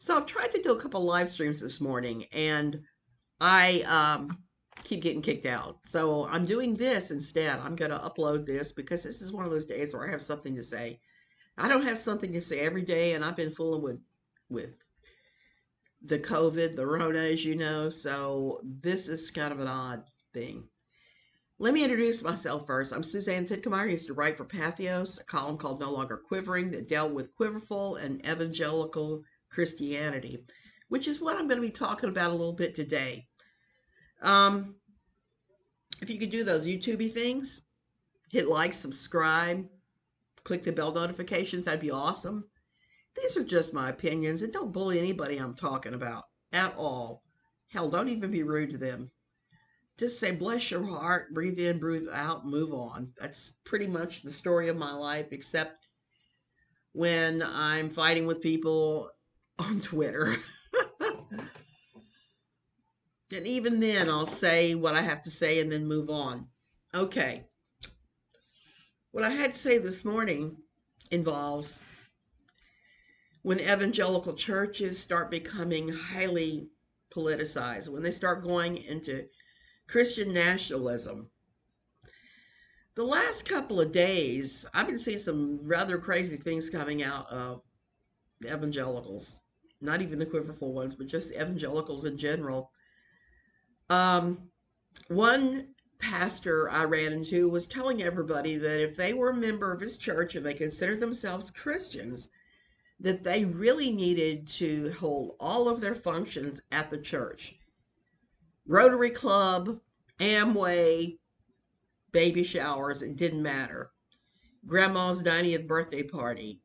So I've tried to do a couple live streams this morning and I keep getting kicked out. So I'm doing this instead. I'm going to upload this because this is one of those days where I have something to say. I don't have something to say every day, and I've been fooling with the COVID, the Rona, as you know. So this is kind of an odd thing. Let me introduce myself first. I'm Suzanne Tidkmeyer. I used to write for Pathos, a column called No Longer Quivering that dealt with quiverful and evangelical Christianity, which is what I'm going to be talking about a little bit today. Um, if you could do those YouTubey things, hit like, subscribe, click the bell notifications, that'd be awesome. These are just my opinions, and don't bully anybody I'm talking about at all. Hell, don't even be rude to them. Just say, bless your heart, breathe in, breathe out, move on. That's pretty much the story of my life, except when I'm fighting with people on Twitter. And even then, I'll say what I have to say and then move on. Okay. What I had to say this morning involves when evangelical churches start becoming highly politicized, when they start going into Christian nationalism. The last couple of days, I've been seeing some rather crazy things coming out of the evangelicals, not even the quiverful ones, but just evangelicals in general. One pastor I ran into was telling everybody that if they were a member of his church and they considered themselves Christians, that they really needed to hold all of their functions at the church. Rotary Club, Amway, baby showers, it didn't matter. Grandma's 90th birthday party,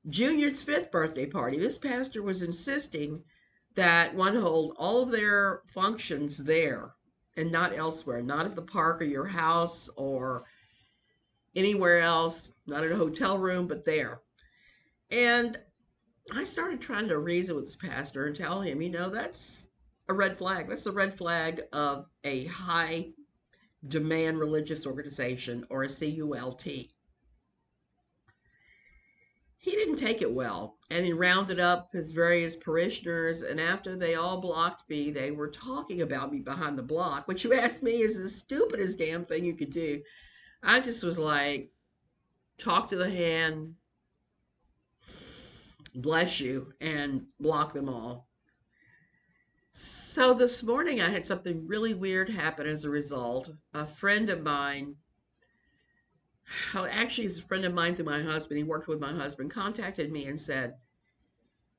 Junior's 5th birthday party. This pastor was insisting that one hold all of their functions there and not elsewhere, not at the park or your house or anywhere else, not in a hotel room, but there. And I started trying to reason with this pastor and tell him, that's a red flag. That's a red flag of a high demand religious organization, or a CULT. He didn't take it well, and he rounded up his various parishioners, and after they all blocked me, they were talking about me behind the block, which you asked me is the stupidest damn thing you could do. I just was like, talk to the hand, bless you, and block them all. So this morning I had something really weird happen as a result. A friend of mine, actually he's a friend of mine through my husband, he worked with my husband, contacted me and said,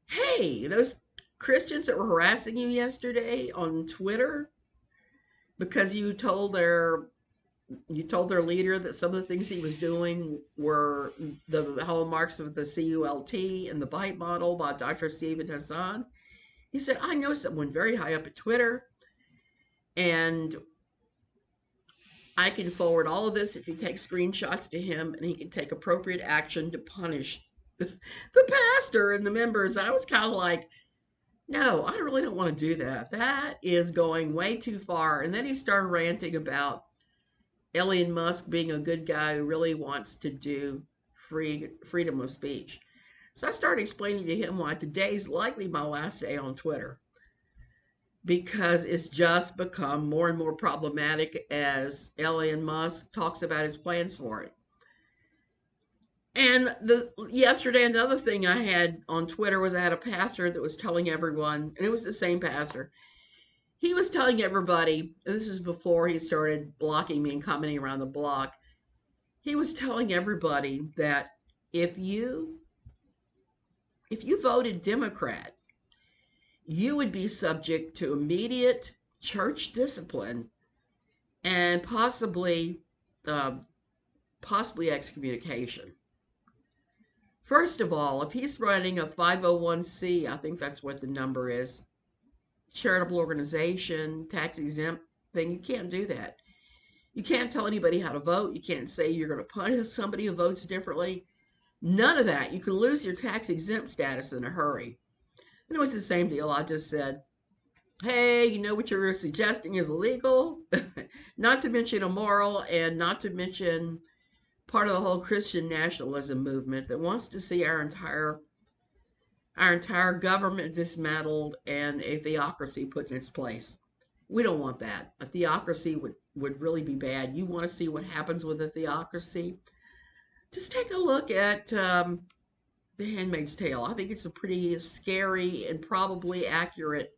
hey, those Christians that were harassing you yesterday on Twitter because you told their leader that some of the things he was doing were the hallmarks of the CULT and the bite model by Dr. Stephen Hassan. He said, I know someone very high up at Twitter, and I can forward all of this if you take screenshots to him, and he can take appropriate action to punish the pastor and the members. I was kind of like, no, I really don't want to do that. That is going way too far. And then he started ranting about Elon Musk being a good guy who really wants to do freedom of speech. So I started explaining to him why today's likely my last day on Twitter, because it's just become more and more problematic as Elon Musk talks about his plans for it. And yesterday, another thing I had on Twitter was I had a pastor that was telling everyone, and it was the same pastor. He was telling everybody, and this is before he started blocking me and commenting around the block. He was telling everybody that if you voted Democrat, you would be subject to immediate church discipline and possibly excommunication. First of all, if he's running a 501c, I think that's what the number is, charitable organization, tax exempt thing, you can't do that. You can't tell anybody how to vote. You can't say you're going to punish somebody who votes differently. None of that. You can lose your tax exempt status in a hurry. And it was the same deal. I just said, hey, you know what you're suggesting is illegal, not to mention immoral, and not to mention part of the whole Christian nationalism movement that wants to see our entire our entire government dismantled, and a theocracy put in its place. We don't want that. A theocracy would really be bad. You want to see what happens with a theocracy? Just take a look at The Handmaid's Tale. I think it's a pretty scary and probably accurate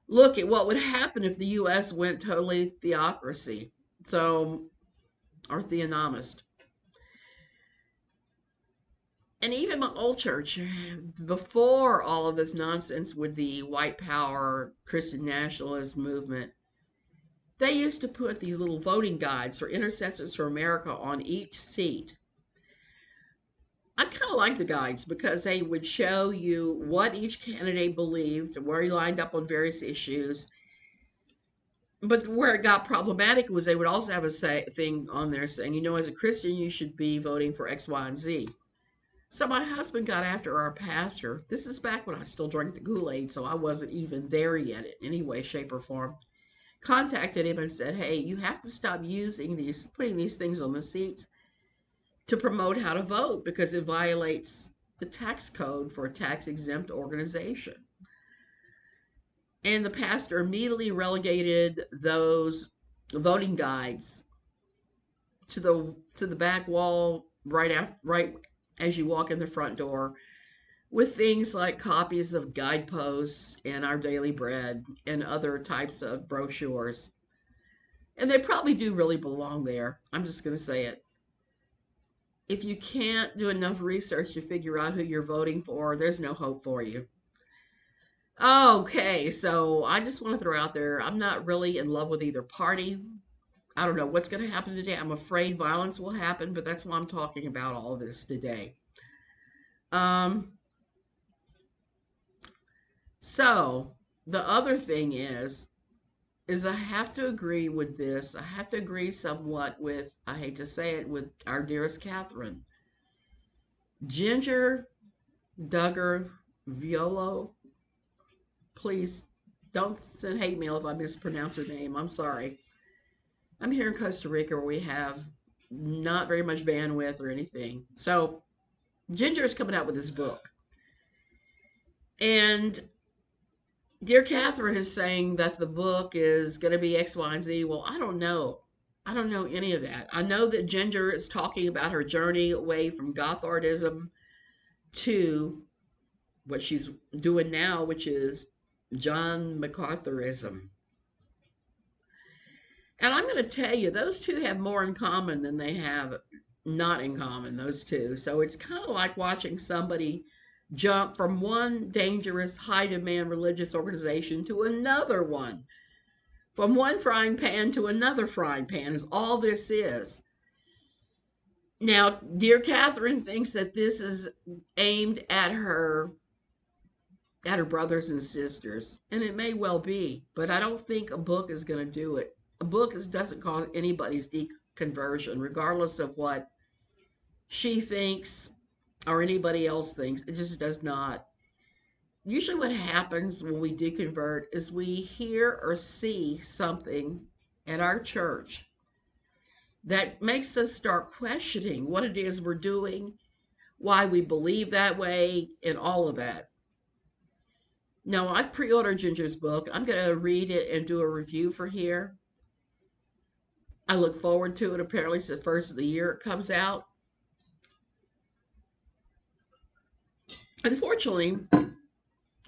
look at what would happen if the U.S. went totally theocracy. So, or theonomist. And even my old church, before all of this nonsense with the white power Christian nationalist movement, they used to put these little voting guides for Intercessors for America on each seat. I kind of like the guides because they would show you what each candidate believed, where he lined up on various issues. But where it got problematic was they would also have a thing on there saying, as a Christian, you should be voting for X, Y, and Z. So my husband got after our pastor. This is back when I still drank the Kool-Aid, so I wasn't even there yet in any way, shape, or form. Contacted him and said, hey, you have to stop putting these things on the seats to promote how to vote because it violates the tax code for a tax exempt organization. And the pastor immediately relegated those voting guides to the back wall right as you walk in the front door, with things like copies of guideposts and Our Daily Bread and other types of brochures. And they probably do really belong there. I'm just going to say it. If you can't do enough research to figure out who you're voting for, there's no hope for you. Okay, so I just want to throw out there, I'm not really in love with either party. I don't know what's going to happen today. I'm afraid violence will happen, but that's why I'm talking about all of this today. Um, so the other thing is I have to agree with this. I have to agree somewhat with, I hate to say it, with our dearest Catherine. Ginger Duggar Violo, please don't send hate mail if I mispronounce her name. I'm sorry. I'm here in Costa Rica where we have not very much bandwidth or anything. So Ginger is coming out with this book. And dear Catherine is saying that the book is going to be X, Y, and Z. Well, I don't know. I don't know any of that. I know that Ginger is talking about her journey away from Gothardism to what she's doing now, which is John MacArthurism. And I'm going to tell you, those two have more in common than they have not in common, those two. So it's kind of like watching somebody jump from one dangerous, high demand religious organization to another one. From one frying pan to another frying pan is all this is. Now, dear Catherine thinks that this is aimed at her brothers and sisters, and it may well be, but I don't think a book is going to do it. A book doesn't cause anybody's deconversion, regardless of what she thinks or anybody else thinks. It just does not. Usually, what happens when we deconvert is we hear or see something at our church that makes us start questioning what it is we're doing, why we believe that way, and all of that. Now, I've pre ordered Ginger's book. I'm going to read it and do a review for here. I look forward to it. Apparently, it's the first of the year it comes out. Unfortunately,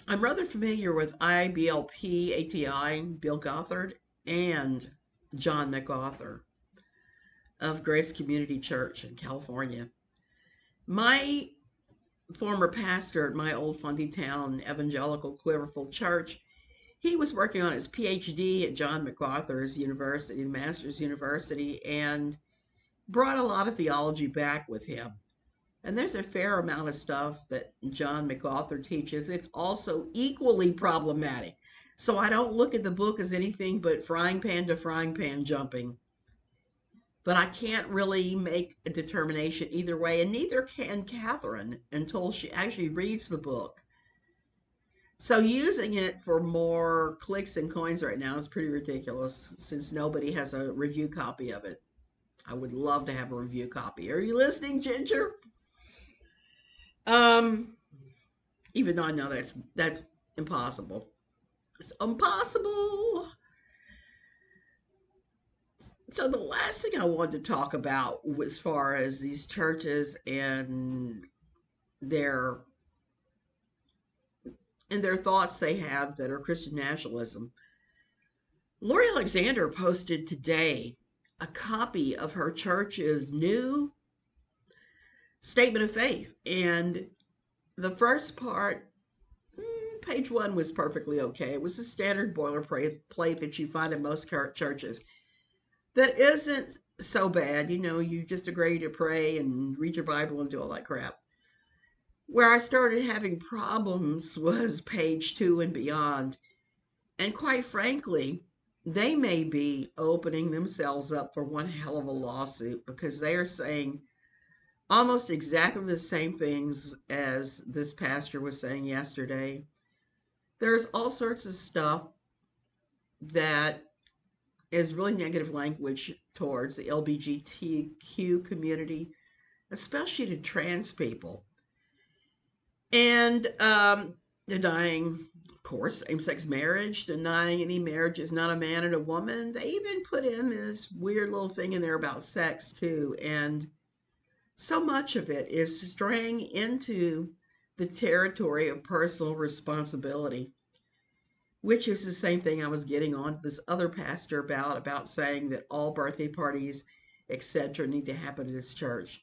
I'm rather familiar with IBLP, ATI, Bill Gothard, and John MacArthur of Grace Community Church in California. My former pastor at my old Fundy Town Evangelical Quiverful Church, he was working on his PhD at John MacArthur's University, the Master's University, and brought a lot of theology back with him. And there's a fair amount of stuff that John MacArthur teaches. It's also equally problematic. So I don't look at the book as anything but frying pan to frying pan jumping. But I can't really make a determination either way, and neither can Catherine until she actually reads the book. So using it for more clicks and coins right now is pretty ridiculous since nobody has a review copy of it. I would love to have a review copy. Are you listening, Ginger? Um, even though I know that's impossible. It's impossible. So the last thing I wanted to talk about, as far as these churches their and their thoughts they have that are Christian nationalism. Lori Alexander posted today a copy of her church's new statement of faith. And the first part, page one, was perfectly okay. It was a standard boilerplate that you find in most churches. That isn't so bad. You just agree to pray and read your Bible and do all that crap. Where I started having problems was page two and beyond. And quite frankly, they may be opening themselves up for one hell of a lawsuit, because they are saying almost exactly the same things as this pastor was saying yesterday. There's all sorts of stuff that is really negative language towards the LGBTQ community, especially to trans people. And denying, of course, same-sex marriage, denying any marriage is not a man and a woman. They even put in this weird little thing in there about sex too. And so much of it is straying into the territory of personal responsibility, which is the same thing I was getting on this other pastor about saying that all birthday parties, etc., need to happen at his church.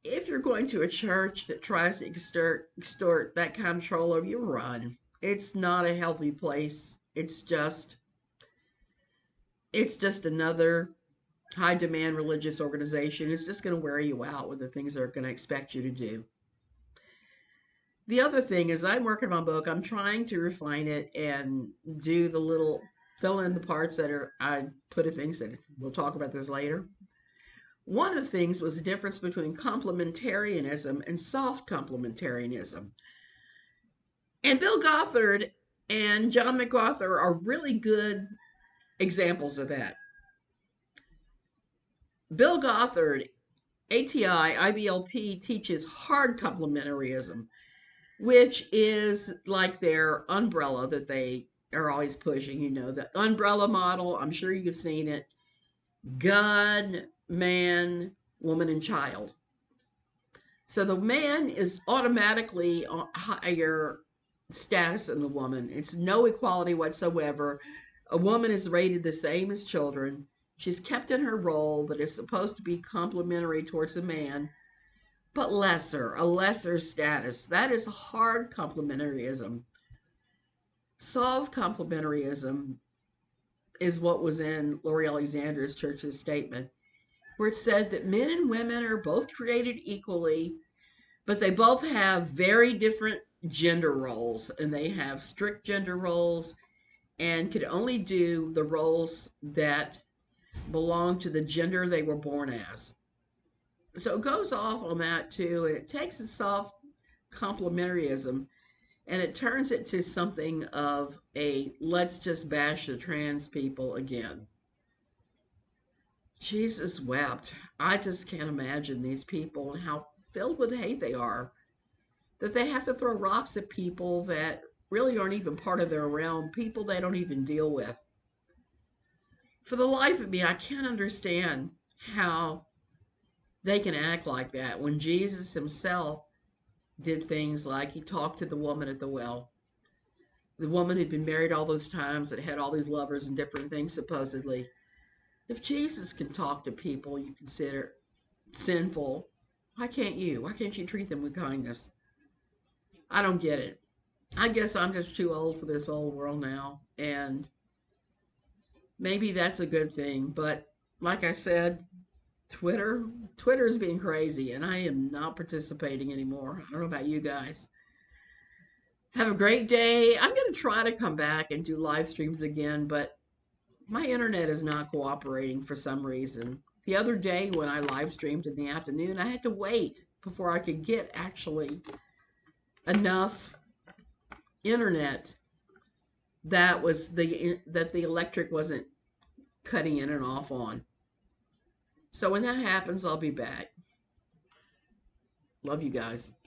If you're going to a church that tries to extort that kind of control over you, run. It's not a healthy place. It's just another high demand religious organization. It's just going to wear you out with the things they're going to expect you to do. The other thing is, I'm working on my book. I'm trying to refine it and do the little fill in the parts I put in things that we'll talk about this later. One of the things was the difference between complementarianism and soft complementarianism. And Bill Gothard and John MacArthur are really good examples of that. Bill Gothard, ATI, IBLP, teaches hard complementarianism, which is like their umbrella that they are always pushing. The umbrella model, I'm sure you've seen it. God, man, woman, and child. So the man is automatically higher status than the woman. It's no equality whatsoever. A woman is rated the same as children. She's kept in her role that is supposed to be complementary towards a man, but a lesser status. That is hard complementarianism. Soft complementarianism is what was in Lori Alexander's church's statement, where it said that men and women are both created equally, but they both have very different gender roles, and they have strict gender roles and could only do the roles that belong to the gender they were born as. So it goes off on that too, and it takes a soft complementarianism and it turns it to something of a let's just bash the trans people again. Jesus wept. I just can't imagine these people and how filled with hate they are, that they have to throw rocks at people that really aren't even part of their realm, people they don't even deal with. For the life of me, I can't understand how they can act like that when Jesus himself did things like he talked to the woman at the well. The woman had been married all those times, that had all these lovers and different things, supposedly. If Jesus can talk to people you consider sinful, why can't you? Why can't you treat them with kindness? I don't get it. I guess I'm just too old for this old world now, and maybe that's a good thing. But like I said, Twitter is being crazy, and I am not participating anymore. I don't know about you guys. Have a great day. I'm going to try to come back and do live streams again, but my internet is not cooperating for some reason. The other day when I live streamed in the afternoon, I had to wait before I could get actually enough internet that the electric wasn't cutting in and off on. So when that happens, I'll be back. Love you guys.